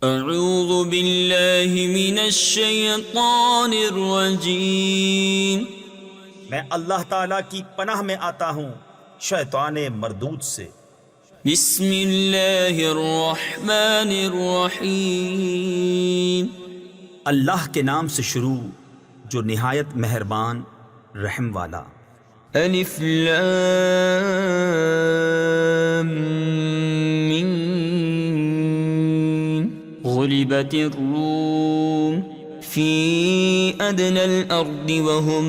اعوذ باللہ من الشیطان الرجیم۔ میں اللہ تعالیٰ کی پناہ میں آتا ہوں شیطان مردود سے۔ بسم اللہ الرحمن الرحیم۔ اللہ کے نام سے شروع جو نہایت مہربان رحم والا۔ الف لام میم۔ غلبت الروم في أدنى الأرض وهم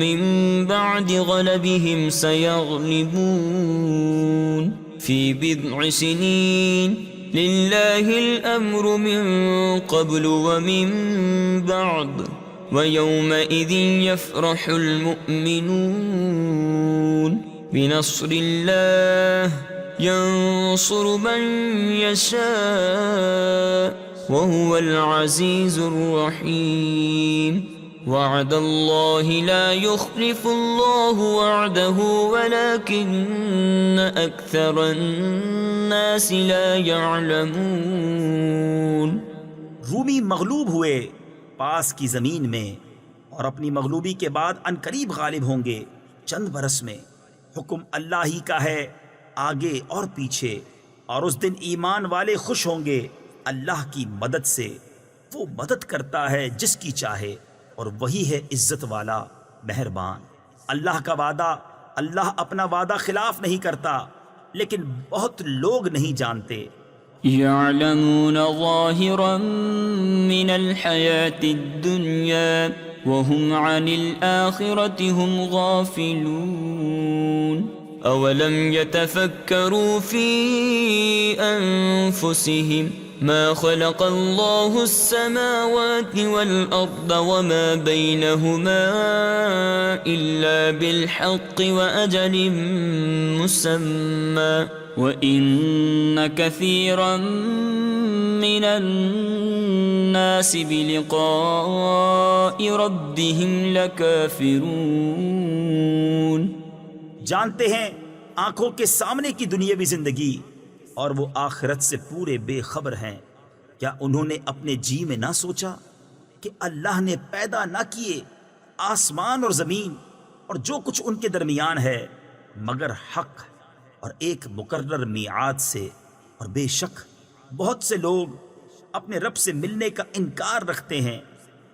من بعد غلبهم سيغلبون في بضع سنين لله الأمر من قبل ومن بعد ويومئذ يفرح المؤمنون بنصر الله ينصر من يشاء وهو العزيز الرحيم وعد الله لا يخلف الله وعده ولكن أكثر الناس لا يعلمون۔ رومی مغلوب ہوئے پاس کی زمین میں اور اپنی مغلوبی کے بعد عنقریب غالب ہوں گے چند برس میں۔ حکم اللہ ہی کا ہے آگے اور پیچھے، اور اس دن ایمان والے خوش ہوں گے اللہ کی مدد سے۔ وہ مدد کرتا ہے جس کی چاہے اور وہی ہے عزت والا مہربان۔ اللہ کا وعدہ، اللہ اپنا وعدہ خلاف نہیں کرتا، لیکن بہت لوگ نہیں جانتے۔ يعلمون ظاهرا من الحياة الدنيا وهم عن الآخرة هم غافلون أولم يتفكروا في أنفسهم ما خلق الله السماوات والأرض وما بينهما إلا بالحق وأجل مسمى وَإِنَّ كَثِيرًا مِّنَ النَّاسِ بِلِقَاءِ رَبِّهِمْ لَكَافِرُونَ۔ جانتے ہیں آنکھوں کے سامنے کی دنیاوی زندگی اور وہ آخرت سے پورے بے خبر ہیں۔ کیا انہوں نے اپنے جی میں نہ سوچا کہ اللہ نے پیدا نہ کیے آسمان اور زمین اور جو کچھ ان کے درمیان ہے مگر حق اور ایک مقرر میعاد سے، اور بے شک بہت سے لوگ اپنے رب سے ملنے کا انکار رکھتے ہیں۔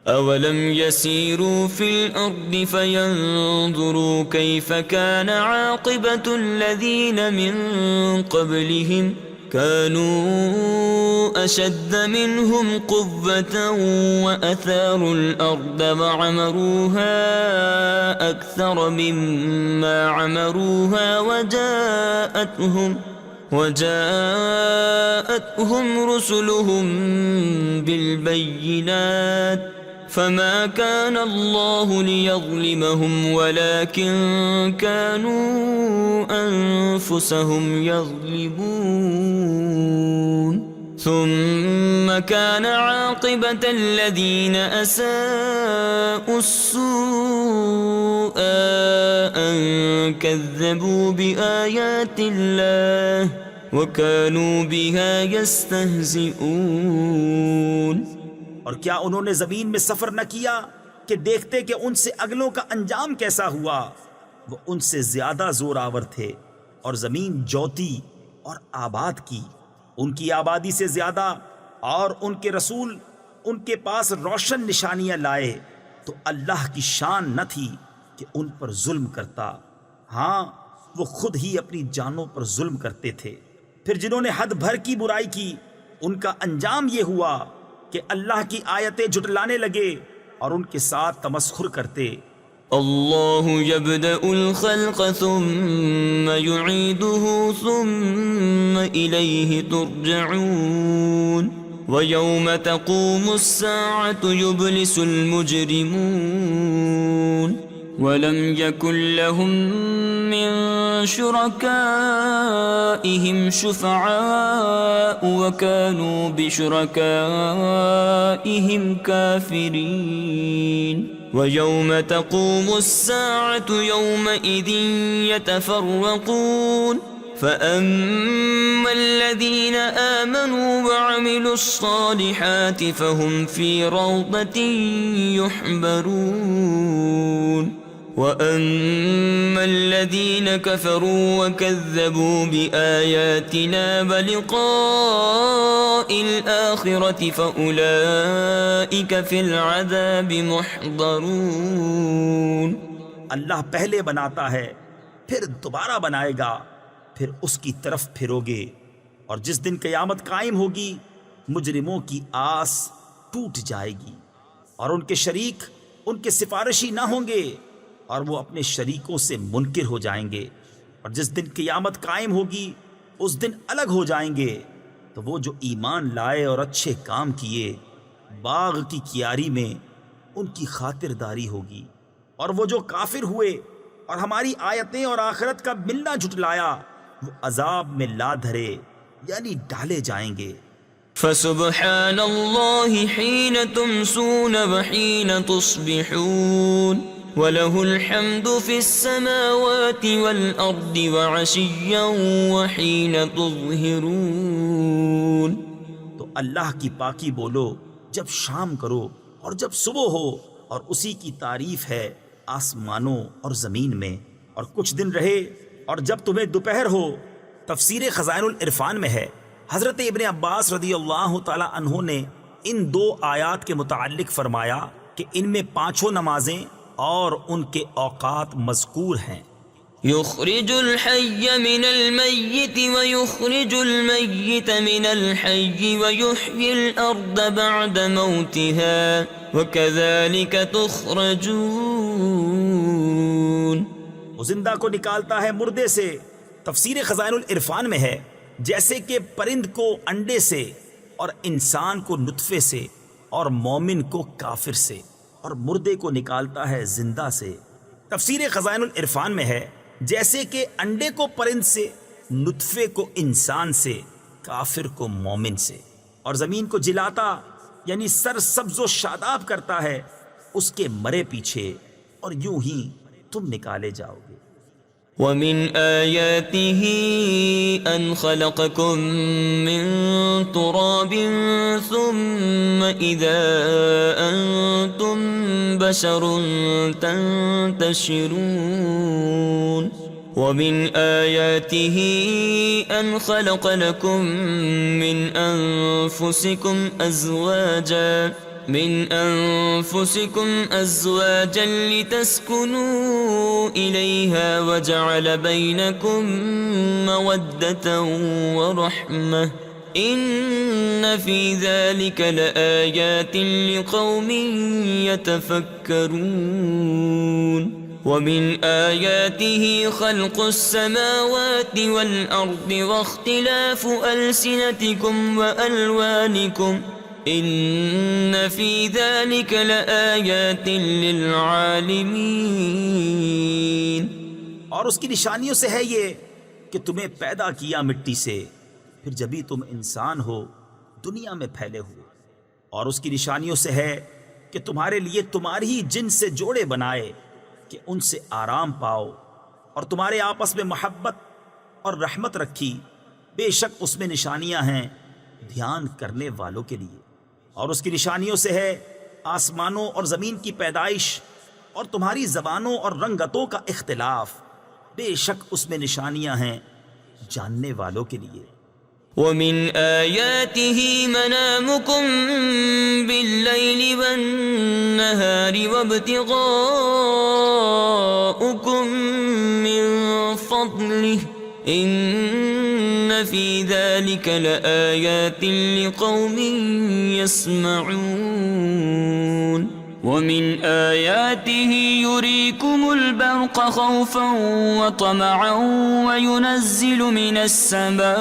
اولم يسيروا في الارض فينظروا كيف كان عاقبة الذين من قبلهم كانوا اشد منهم قوة واثاروا الارض وعمروها اكثر مما عمروها وجاءتهم رسلهم بالبينات فما كان الله ليظلمهم ولكن كانوا أنفسهم يظلمون ثم كان عاقبة الذين أساءوا السوء أن كذبوا بآيات الله وكانوا بها يستهزئون۔ اور کیا انہوں نے زمین میں سفر نہ کیا کہ دیکھتے کہ ان سے اگلوں کا انجام کیسا ہوا؟ وہ ان سے زیادہ زور آور تھے اور زمین جوتی اور آباد کی ان کی آبادی سے زیادہ، اور ان کے رسول ان کے پاس روشن نشانیاں لائے تو اللہ کی شان نہ تھی کہ ان پر ظلم کرتا۔ ہاں وہ خود ہی اپنی جانوں پر ظلم کرتے تھے۔ پھر جنہوں نے حد بھر کی برائی کی ان کا انجام یہ ہوا کہ اللہ کی آیتیں جھٹلانے لگے اور ان کے ساتھ تمسخر کرتے۔ اللہ یبدأ الخلق ثم یعیدہ ثم الیہ ترجعون ویوم تقوم الساعة یبلس المجرمون ولم يكن لهم من شركائهم شفعاء وكانوا بشركائهم كافرين ويوم تقوم الساعة يومئذ يتفرقون فأما الذين آمنوا وعملوا الصالحات فهم في روضة يحبرون وأما الذين كفروا وكذبوا بآياتنا ولقاء الآخرة فأولئك في العذاب محضرون. اللہ پہلے بناتا ہے پھر دوبارہ بنائے گا، پھر اس کی طرف پھرو گے، اور جس دن قیامت قائم ہوگی مجرموں کی آس ٹوٹ جائے گی اور ان کے شریک ان کے سفارشی نہ ہوں گے اور وہ اپنے شریکوں سے منکر ہو جائیں گے، اور جس دن قیامت قائم ہوگی اس دن الگ ہو جائیں گے. تو وہ جو ایمان لائے اور اچھے کام کیے باغ کی کیاری میں ان کی خاطرداری ہوگی، اور وہ جو کافر ہوئے اور ہماری آیتیں اور آخرت کا ملنا جھٹلایا وہ عذاب میں لا دھرے یعنی ڈالے جائیں گے. فسبحان اللہ حین تمسون وحین تصبحون وله الحمد في السماوات والأرض وعشيا وحين تظهرون. تو اللہ کی پاکی بولو جب شام کرو اور جب صبح ہو، اور اسی کی تعریف ہے آسمانوں اور زمین میں، اور کچھ دن رہے اور جب تمہیں دوپہر ہو. تفسیر خزائن العرفان میں ہے، حضرت ابن عباس رضی اللہ تعالی عنہ نے ان دو آیات کے متعلق فرمایا کہ ان میں پانچوں نمازیں اور ان کے اوقات مذکور ہیں. يخرج الحي من الميت ويخرج الميت من الحي ويحيي الأرض بعد موتها وكذلك تخرجون. وہ زندہ کو نکالتا ہے مردے سے. تفسیر خزائن العرفان میں ہے جیسے کہ پرند کو انڈے سے اور انسان کو نطفے سے اور مومن کو کافر سے اور مردے کو نکالتا ہے زندہ سے. تفسیر خزائن العرفان میں ہے جیسے کہ انڈے کو پرند سے، نطفے کو انسان سے، کافر کو مومن سے، اور زمین کو جلاتا یعنی سر سبز و شاداب کرتا ہے اس کے مرے پیچھے، اور یوں ہی تم نکالے جاؤ گے. ومن آياته أن خلقكم من تراب ثم إذا أنتم بشر تنتشرون. ومن آياته أن خلق لكم من أنفسكم أزواجا لتسكنوا إليها وجعل بينكم مودة ورحمة إن في ذلك لآيات لقوم يتفكرون. ومن آياته خلق السماوات والأرض واختلاف ألسنتكم وألوانكم إن في ذلك لآيات للعالمين. اور اس کی نشانیوں سے ہے یہ کہ تمہیں پیدا کیا مٹی سے، پھر جبھی تم انسان ہو دنیا میں پھیلے ہوئے. اور اس کی نشانیوں سے ہے کہ تمہارے لیے تمہاری ہی جن سے جوڑے بنائے کہ ان سے آرام پاؤ، اور تمہارے آپس میں محبت اور رحمت رکھی. بے شک اس میں نشانیاں ہیں دھیان کرنے والوں کے لیے. اور اس کی نشانیوں سے ہے آسمانوں اور زمین کی پیدائش اور تمہاری زبانوں اور رنگتوں کا اختلاف. بے شک اس میں نشانیاں ہیں جاننے والوں کے لیے. ومن آياته منامكم بالليل والنهار وابتغاؤكم من فضله إن في ذلك لآيات لقوم يسمعون. ومن آياته يريكم البرق خوفا وطمعا وينزل من السماء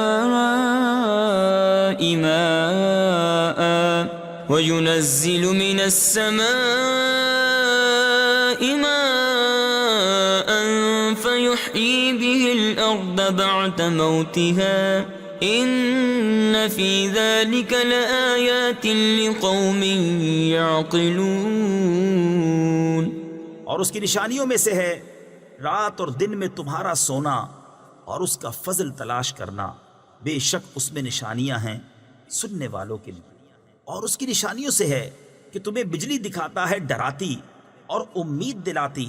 ماء فيحيي به الأرض بعد موتها إن في ذلك لآيات لقوم يعقلون. اور اس کی نشانیوں میں سے ہے رات اور دن میں تمہارا سونا اور اس کا فضل تلاش کرنا، بے شک اس میں نشانیاں ہیں سننے والوں کے لیے۔ اور اس کی نشانیوں سے ہے کہ تمہیں بجلی دکھاتا ہے ڈراتی اور امید دلاتی،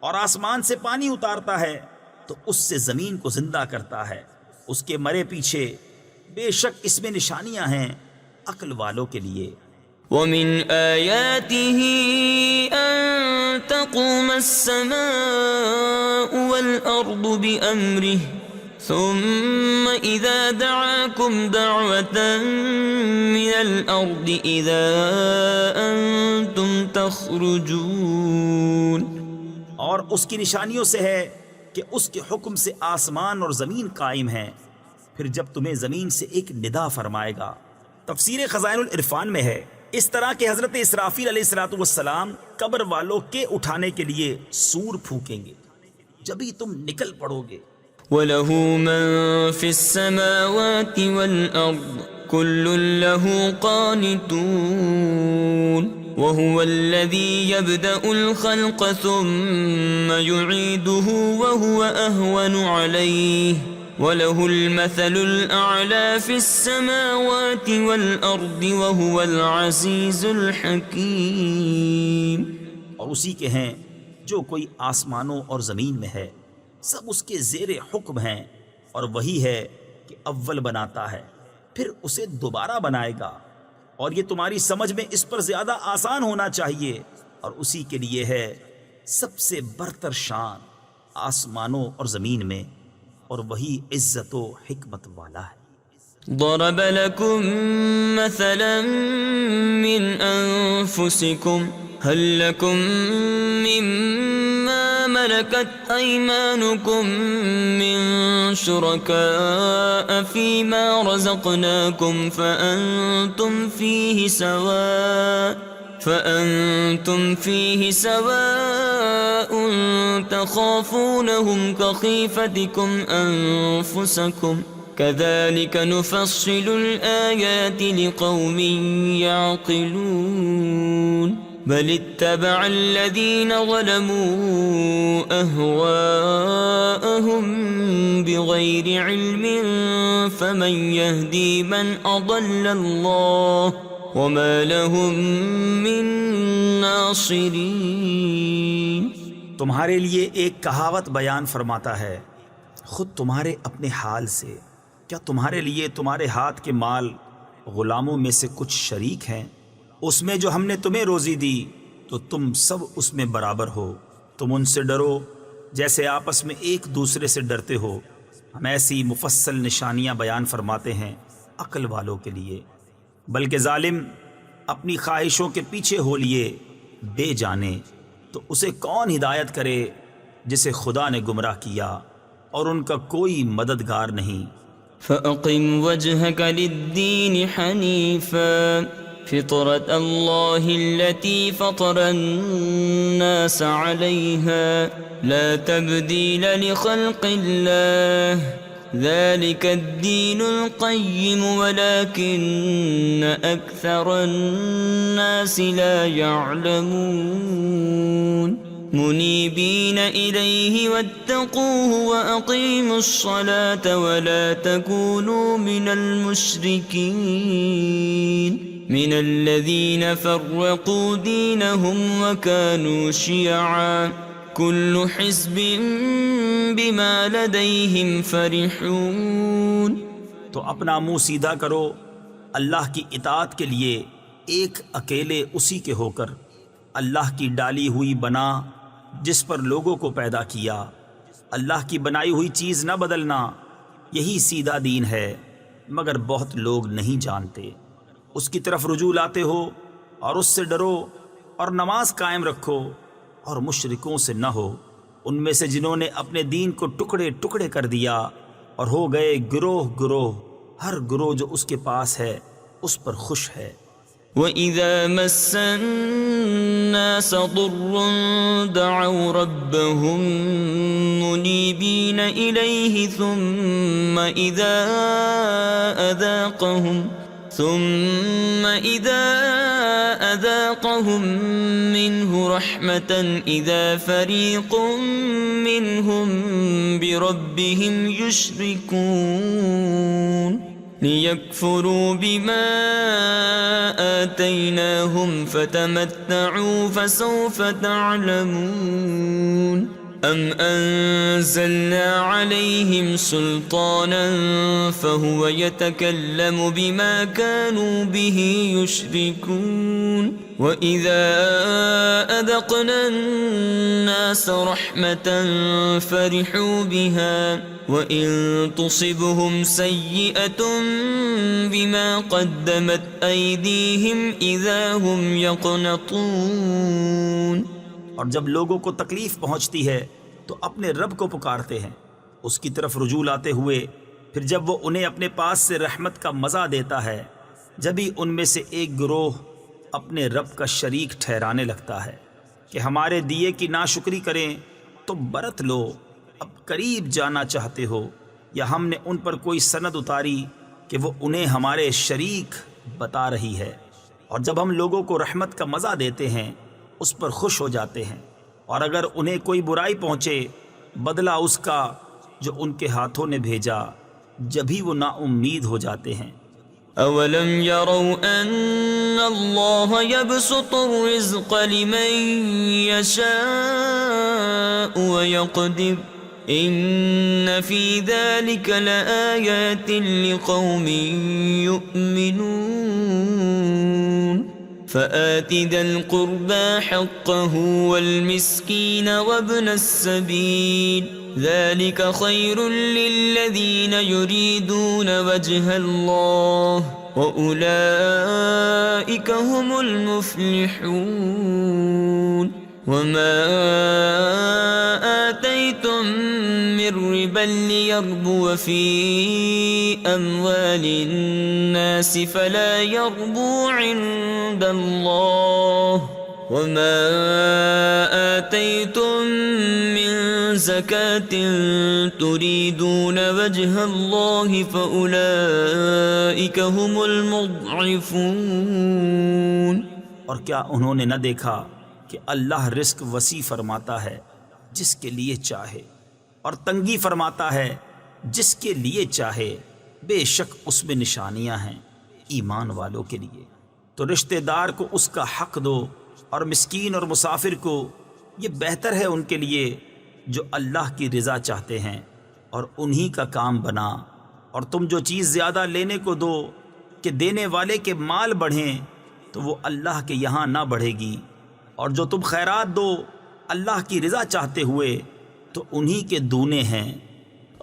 اور آسمان سے پانی اتارتا ہے تو اس سے زمین کو زندہ کرتا ہے اس کے مرے پیچھے، بے شک اس میں نشانیاں ہیں عقل والوں کے لیے۔ ومن آياته أن تقوم السماء والأرض بأمره ثم إذا دعاكم دعوة من الأرض إذا أنتم تخرجون۔ اور اس کی نشانیوں سے ہے کہ اس کے حکم سے آسمان اور زمین قائم ہیں، پھر جب تمہیں زمین سے ایک ندا فرمائے گا۔ تفسیر خزائن العرفان میں ہے اس طرح کہ حضرت اسرافیل علیہ الصلوۃ والسلام قبر والوں کے اٹھانے کے لیے سور پھونکیں گے، جبھی تم نکل پڑو گے۔ وَلَهُ مَن فِي السَّمَاوَاتِ وَالْأَرْضِ كُلٌّ لَهُ قَانِتُونَ وَهُوَ الَّذِي يَبْدَأُ الْخَلْقَ ثُمَّ يُعِيدُهُ وَهُوَ أَهْوَنُ عَلَيْهِ وَلَهُ الْمَثَلُ الْأَعْلَى فِي السَّمَاوَاتِ وَالْأَرْضِ وَهُوَ الْعَزِيزُ الْحَكِيمُ۔ اور اسی کے ہیں جو کوئی آسمانوں اور زمین میں ہے، سب اس کے زیر حکم ہیں، اور وہی ہے کہ اول بناتا ہے پھر اسے دوبارہ بنائے گا، اور یہ تمہاری سمجھ میں اس پر زیادہ آسان ہونا چاہیے، اور اسی کے لیے ہے سب سے برتر شان آسمانوں اور زمین میں، اور وہی عزت و حکمت والا ہے۔ ضرب لكم مثلا من أنفسكم هل لكم مما ملكت أيمانكم من شركاء فيما رزقناكم فأنتم فيه سواء تخافونهم كخيفتكم أنفسكم كذلك نفصل الآيات لقوم يعقلون بل اتبع الذين ظلموا أهواءهم بغير علم فمن يهدي من أضل الله وما لهم من ناصرين۔ تمہارے لیے ایک کہاوت بیان فرماتا ہے، خود تمہارے اپنے حال سے کیا تمہارے لیے تمہارے ہاتھ کے مال غلاموں میں سے کچھ شریک ہیں؟ اس میں جو ہم نے تمہیں روزی دی تو تم سب اس میں برابر ہو، تم ان سے ڈرو جیسے آپس میں ایک دوسرے سے ڈرتے ہو۔ ہم ایسی مفصل نشانیاں بیان فرماتے ہیں عقل والوں کے لیے، بلکہ ظالم اپنی خواہشوں کے پیچھے ہو لیے بے جانے، تو اسے کون ہدایت کرے جسے خدا نے گمراہ کیا اور ان کا کوئی مددگار نہیں۔ فَأَقِمْ وَجْهَكَ لِلدِّينِ حَنِيفًا فِطْرَةَ اللَّهِ الَّتِي فَطَرَ النَّاسَ عَلَيْهَا لَا تَبْدِيلَ لِخَلْقِ اللَّهِ ذَلِكَ الدِّينُ الْقَيِّمُ وَلَكِنَّ أَكْثَرَ النَّاسِ لَا يَعْلَمُونَ منيبين إليه واتقوه وأقيموا الصلاة ولا تكونوا من المشركين من الذين فرقوا دينهم وكانوا شيعا كل حزب بما لديهم فرحون۔ تو اپنا منہ سیدھا کرو اللہ کی اطاعت کے لیے ایک اکیلے اسی کے ہو کر، اللہ کی ڈالی ہوئی بنا جس پر لوگوں کو پیدا کیا، اللہ کی بنائی ہوئی چیز نہ بدلنا، یہی سیدھا دین ہے، مگر بہت لوگ نہیں جانتے۔ اس کی طرف رجوع لاتے ہو اور اس سے ڈرو اور نماز قائم رکھو، اور مشرکوں سے نہ ہو، ان میں سے جنہوں نے اپنے دین کو ٹکڑے ٹکڑے کر دیا اور ہو گئے گروہ گروہ، ہر گروہ جو اس کے پاس ہے اس پر خوش ہے۔ وَإِذَا مَسَّ النَّاسَ ضُرٌّ دَعَوْا رَبَّهُم مُنِيبِينَ إِلَيْهِ ثُمَّ إِذَا ثم إذا أذاقهم منه رحمة إذا فريق منهم بربهم يشركون ليكفروا بما آتيناهم فتمتعوا فسوف تعلمون أم أنزلنا عليهم سلطانا فهو يتكلم بما كانوا به يشركون وإذا أذقنا الناس رحمة فرحوا بها وإن تصبهم سيئة بما قدمت أيديهم إذا هم يقنطون. اور جب لوگوں کو تکلیف پہنچتی ہے تو اپنے رب کو پکارتے ہیں، اس کی طرف رجوع لاتے ہوئے، پھر جب وہ انہیں اپنے پاس سے رحمت کا مزہ دیتا ہے، جبھی ان میں سے ایک گروہ اپنے رب کا شریک ٹھہرانے لگتا ہے کہ ہمارے دیے کی ناشکری کریں تو برت لو، اب قریب جانا چاہتے ہو، یا ہم نے ان پر کوئی سند اتاری کہ وہ انہیں ہمارے شریک بتا رہی ہے. اور جب ہم لوگوں کو رحمت کا مزہ دیتے ہیں اس پر خوش ہو جاتے ہیں، اور اگر انہیں کوئی برائی پہنچے بدلہ اس کا جو ان کے ہاتھوں نے بھیجا، جبھی وہ نا امید ہو جاتے ہیں. أولم يروا أن الله يبسط الرزق لمن يشاء ويقدر إن في ذلك لآيات لقوم يؤمنون فآت ذا القربى حقه والمسكين وابن السبيل ذلك خير للذين يريدون وجه الله وأولئك هم المفلحون. وما آتيتم من ربا ليربو في أموال الناس فلا يربو عند الله وما آتيتم من زكاة تريدون وجه الله فأولئك هم المضعفون. اور کیا انہوں نے نہ دیکھا کہ اللہ رزق وسیع فرماتا ہے جس کے لیے چاہے اور تنگی فرماتا ہے جس کے لیے چاہے، بے شک اس میں نشانیاں ہیں ایمان والوں کے لیے. تو رشتہ دار کو اس کا حق دو اور مسکین اور مسافر کو، یہ بہتر ہے ان کے لیے جو اللہ کی رضا چاہتے ہیں، اور انہی کا کام بنا. اور تم جو چیز زیادہ لینے کو دو کہ دینے والے کے مال بڑھیں تو وہ اللہ کے یہاں نہ بڑھے گی، اور جو تم خیرات دو اللہ کی رضا چاہتے ہوئے تو انہی کے دونے ہیں.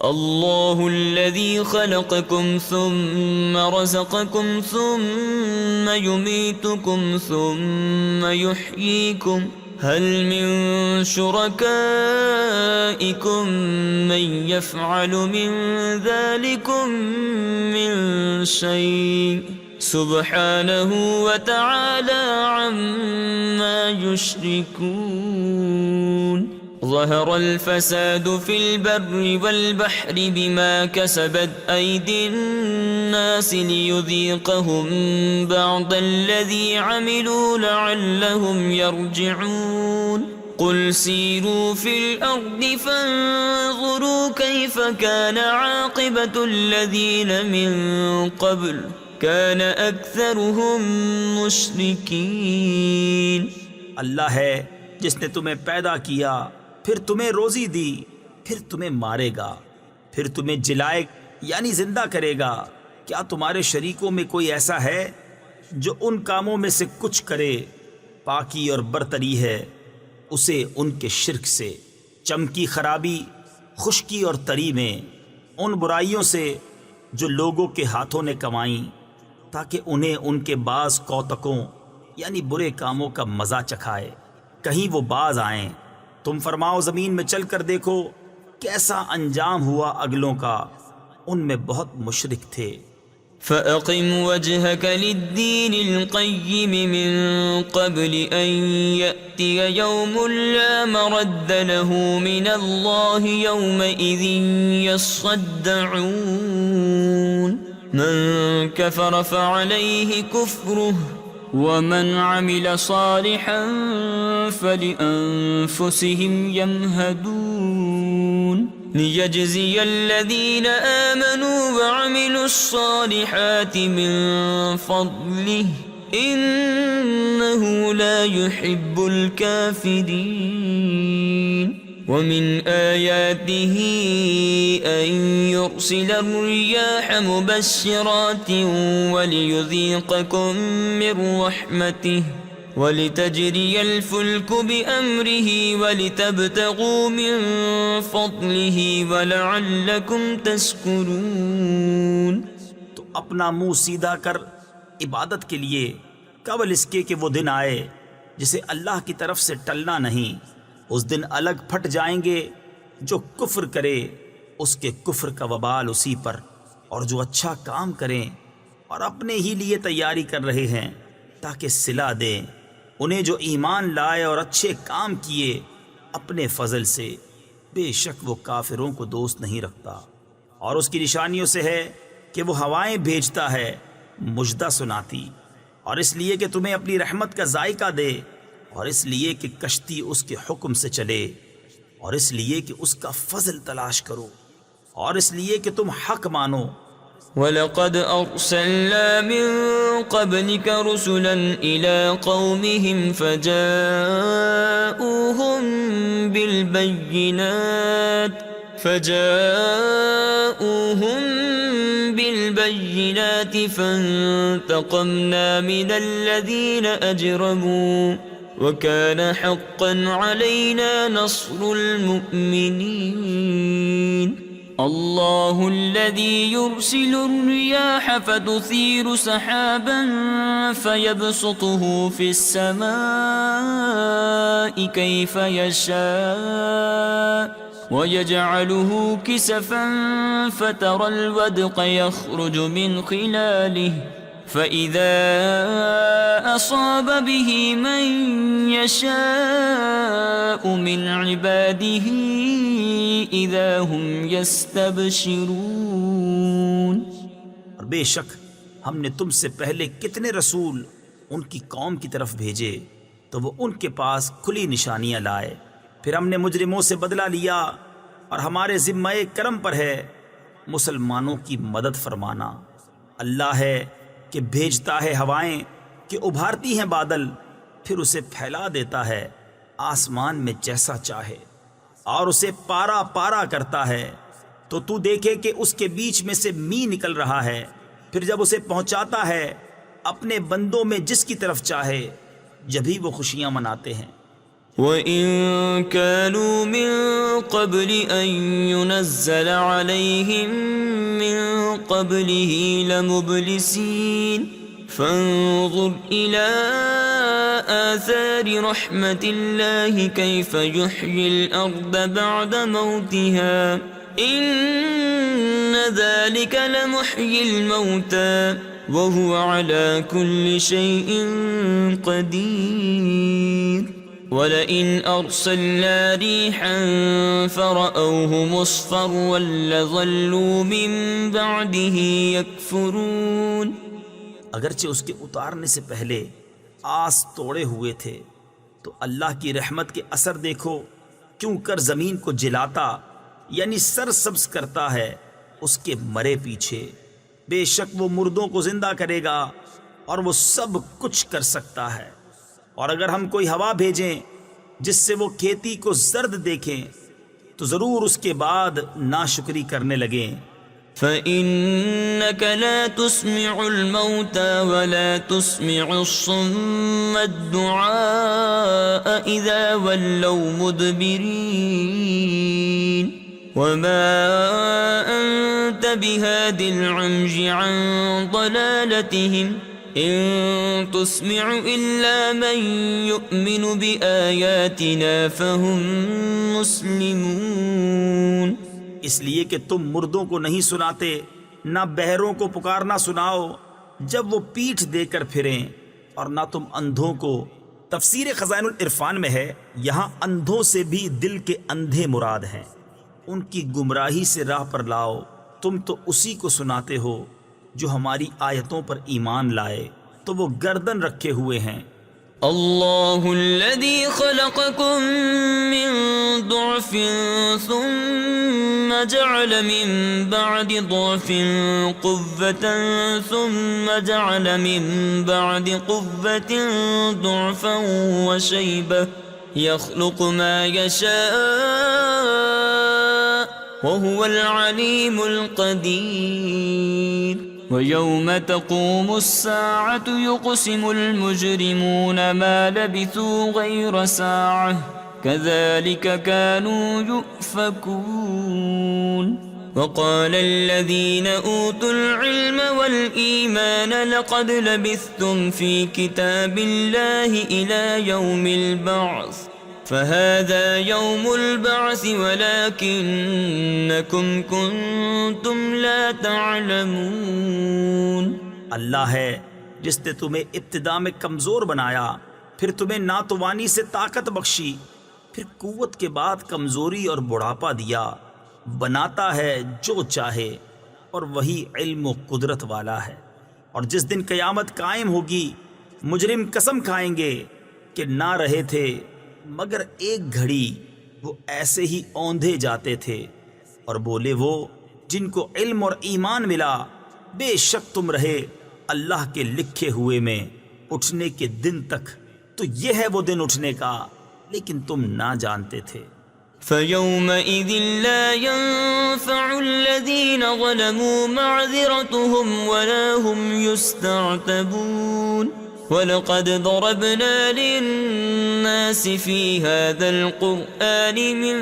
اللہ الذي خلقكم ثم رزقكم ثم يميتكم ثم يحييكم هل من شركائكم من يفعل من ذلكم من شيء سبحانه وتعالى عما يشركون. ظهر الفساد في البر والبحر بما كسبت أيدي الناس ليذيقهم بعض الذي عملوا لعلهم يرجعون. قل سيروا في الأرض فانظروا كيف كان عاقبة الذين من قبل كان أكثرهم مشركين. اللہ ہے جس نے تمہیں پیدا کیا، پھر تمہیں روزی دی، پھر تمہیں مارے گا، پھر تمہیں جلائے یعنی زندہ کرے گا. کیا تمہارے شریکوں میں کوئی ایسا ہے جو ان کاموں میں سے کچھ کرے؟ پاکی اور برتری ہے اسے ان کے شرک سے، چمکی خرابی خشکی اور تری میں، ان برائیوں سے جو لوگوں کے ہاتھوں نے کمائیں، تاکہ انہیں ان کے بعض کوتکوں یعنی برے کاموں کا مزہ چکھائے، کہیں وہ باز آئیں. تم فرماؤ زمین میں چل کر دیکھو کیسا انجام ہوا اگلوں کا، ان میں بہت مشرک تھے. فَأَقِمْ وَجْهَكَ لِلدِّينِ الْقَيِّمِ مِنْ قَبْلِ أَنْ يَأْتِيَ يَوْمٌ لَا مَرَدَّ لَهُ مِنَ اللَّهِ يَوْمَئِذٍ يَصَّدَّعُونَ. من كفر فعليه كفره ومن عمل صالحا فلأنفسهم يمهدون ليجزي الذين آمنوا وعملوا الصالحات من فضله إنه لا يحب الكافرين ومن آياته أن يرسل الرياح مبشرات وليذيقكم من رحمته ولتجري الفلك بأمره ولتبتغوا من فضله ولعلكم تشكرون. تو اپنا منہ سیدھا کر عبادت کے لیے قبل اس کے کہ وہ دن آئے جسے اللہ کی طرف سے ٹلنا نہیں. اس دن الگ پھٹ جائیں گے. جو کفر کرے اس کے کفر کا وبال اسی پر، اور جو اچھا کام کریں اور اپنے ہی لیے تیاری کر رہے ہیں تاکہ صلہ دیں انہیں جو ایمان لائے اور اچھے کام کیے اپنے فضل سے. بے شک وہ کافروں کو دوست نہیں رکھتا. اور اس کی نشانیوں سے ہے کہ وہ ہوائیں بھیجتا ہے مژدہ سناتی، اور اس لیے کہ تمہیں اپنی رحمت کا ذائقہ دے، اور اس لیے کہ کشتی اس کے حکم سے چلے، اور اس لیے کہ اس کا فضل تلاش کرو، اور اس لیے کہ تم حق مانو. وَلَقَدْ أَرْسَلْنَا مِن قَبْلِكَ رُسُلًا إِلَىٰ قَوْمِهِمْ فَجَاءُوهُم بِالْبَيِّنَاتِ فَانتَقَمْنَا مِنَ الَّذِينَ أَجْرَمُوا وَكَانَ حَقًّا عَلَيْنَا نَصْرُ الْمُؤْمِنِينَ. الله الذي يرسل الرياح فتثير سحابا فيبسطه في السماء كيف يشاء ويجعله كسفا فترى الودق يخرج من خلاله فإذا أصاب به من يشاء من عباده إذا هم يستبشرون. اور بے شک ہم نے تم سے پہلے کتنے رسول ان کی قوم کی طرف بھیجے تو وہ ان کے پاس کھلی نشانیاں لائے. پھر ہم نے مجرموں سے بدلہ لیا، اور ہمارے ذمہ کرم پر ہے مسلمانوں کی مدد فرمانا. اللہ ہے کہ بھیجتا ہے ہوائیں کہ ابھارتی ہیں بادل، پھر اسے پھیلا دیتا ہے آسمان میں جیسا چاہے، اور اسے پارا پارا کرتا ہے تو تو دیکھے کہ اس کے بیچ میں سے می نکل رہا ہے. پھر جب اسے پہنچاتا ہے اپنے بندوں میں جس کی طرف چاہے، جبھی وہ خوشیاں مناتے ہیں. وَإِن كَانُوا مِن قَبْلِ أَن يُنَزَّلَ عَلَيْهِم مِّن قَبْلِهِ لَمُبْلِسِينَ فَانظُرْ إِلَىٰ آثَارِ رَحْمَةِ اللَّهِ كَيْفَ يُحْيِي الْأَرْضَ بَعْدَ مَوْتِهَا إِنَّ ذَلِكَ لَمُحْيِي الْمَوْتَىٰ وَهُوَ عَلَىٰ كُلِّ شَيْءٍ قَدِيرٌ. وَلَئِنْ أَرْسَلْنَا رِيحًا فَرَأَوْهُ مُصْفَرًّا لَظَلُّوا مِن بَعْدِهِ يَكْفُرُونَ. اگرچہ اس کے اتارنے سے پہلے آس توڑے ہوئے تھے، تو اللہ کی رحمت کے اثر دیکھو کیوں کر زمین کو جلاتا یعنی سرسبز کرتا ہے اس کے مرے پیچھے. بے شک وہ مردوں کو زندہ کرے گا اور وہ سب کچھ کر سکتا ہے. اور اگر ہم کوئی ہوا بھیجیں جس سے وہ کھیتی کو زرد دیکھیں تو ضرور اس کے بعد ناشکری کرنے لگیں. فَإِنَّكَ لَا تُسْمِعُ الْمَوْتَى وَلَا تُسْمِعُ الصُّمَّ الدُّعَاءَ إِذَا وَلَّوْا مُدْبِرِينَ وَمَا أَنتَ بِهَادِ الْعُمْيِ عَن ضَلَالَتِهِمْ إِن تُسْمِعُ إِلَّا مَن يُؤْمِنُ بِآيَاتِنَا فَهُم مُسْلِمُونَ. اس لیے کہ تم مردوں کو نہیں سناتے، نہ بہروں کو پکارنا سناؤ جب وہ پیٹھ دے کر پھریں، اور نہ تم اندھوں کو. تفسیر خزائن العرفان میں ہے یہاں اندھوں سے بھی دل کے اندھے مراد ہیں. ان کی گمراہی سے راہ پر لاؤ، تم تو اسی کو سناتے ہو جو ہماری آیتوں پر ایمان لائے تو وہ گردن رکھے ہوئے ہیں۔ اللہ الذی خلقکم من ضعف ثم جعل من بعد ضعف قوة ثم جعل من بعد قوة ضعفا وشیبة يخلق ما يشاء وهو العليم القدير وَيَوْمَ تَقُومُ السَّاعَةُ يُقْسِمُ الْمُجْرِمُونَ مَا لَبِثُوا غَيْرَ سَاعَةٍ كَذَلِكَ كَانُوا يُؤْفَكُونَ وَقَالَ الَّذِينَ أُوتُوا الْعِلْمَ وَالْإِيمَانَ لَقَدْ لَبِثْتُمْ فِي كِتَابِ اللَّهِ إِلَى يَوْمِ الْبَعْثِ فَهَذَا يَوْمُ الْبَعْثِ وَلَكِنَّكُمْ كُنْتُمْ لَا تَعْلَمُونَ۔ اللہ ہے جس نے تمہیں ابتدا میں کمزور بنایا، پھر تمہیں ناتوانی سے طاقت بخشی، پھر قوت کے بعد کمزوری اور بڑھاپا دیا، بناتا ہے جو چاہے اور وہی علم و قدرت والا ہے۔ اور جس دن قیامت قائم ہوگی مجرم قسم کھائیں گے کہ نہ رہے تھے مگر ایک گھڑی وہ ایسے ہی اوندھے جاتے تھے، اور بولے وہ جن کو علم اور ایمان ملا، بے شک تم رہے اللہ کے لکھے ہوئے میں اٹھنے کے دن تک، تو یہ ہے وہ دن اٹھنے کا، لیکن تم نہ جانتے تھے۔ فَيَوْمَئِذٍ لَا يَنفَعُ الَّذِينَ ظَلَمُوا مَعْذِرَتُهُمْ وَلَا هُمْ يُسْتَعْتَبُونَ وَلَقَدْ ضَرَبْنَا لِلنَّاسِ فِي هَذَا الْقُرْآنِ مِنْ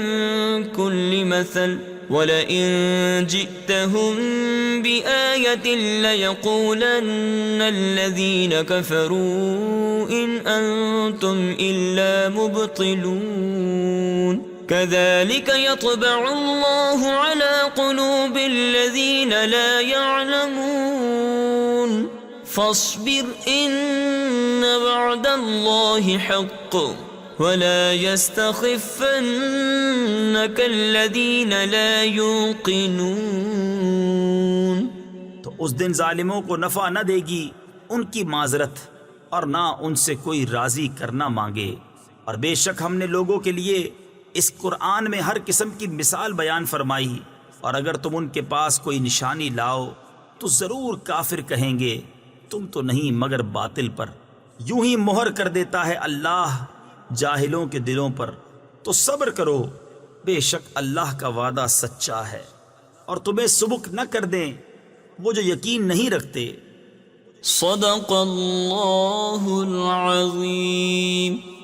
كُلِّ مَثَلٍ وَلَئِنْ جِئْتَهُمْ بِآيَةٍ لَيَقُولَنَّ الَّذِينَ كَفَرُوا إِنْ أَنْتُمْ إِلَّا مُبْطِلُونَ كَذَلِكَ يَطْبَعُ اللَّهُ عَلَى قُلُوبِ الَّذِينَ لَا يَعْلَمُونَ فاصبر ان وعد اللہ حق ولا يستخفنك الذین لا يوقنون۔ تو اس دن ظالموں کو نفع نہ دے گی ان کی معذرت، اور نہ ان سے کوئی راضی کرنا مانگے۔ اور بے شک ہم نے لوگوں کے لیے اس قرآن میں ہر قسم کی مثال بیان فرمائی، اور اگر تم ان کے پاس کوئی نشانی لاؤ تو ضرور کافر کہیں گے تم تو نہیں مگر باطل پر۔ یوں ہی مہر کر دیتا ہے اللہ جاہلوں کے دلوں پر، تو صبر کرو، بے شک اللہ کا وعدہ سچا ہے۔ اور تمہیں سبک نہ کر دیں وہ جو یقین نہیں رکھتے۔ صدق اللہ العظیم۔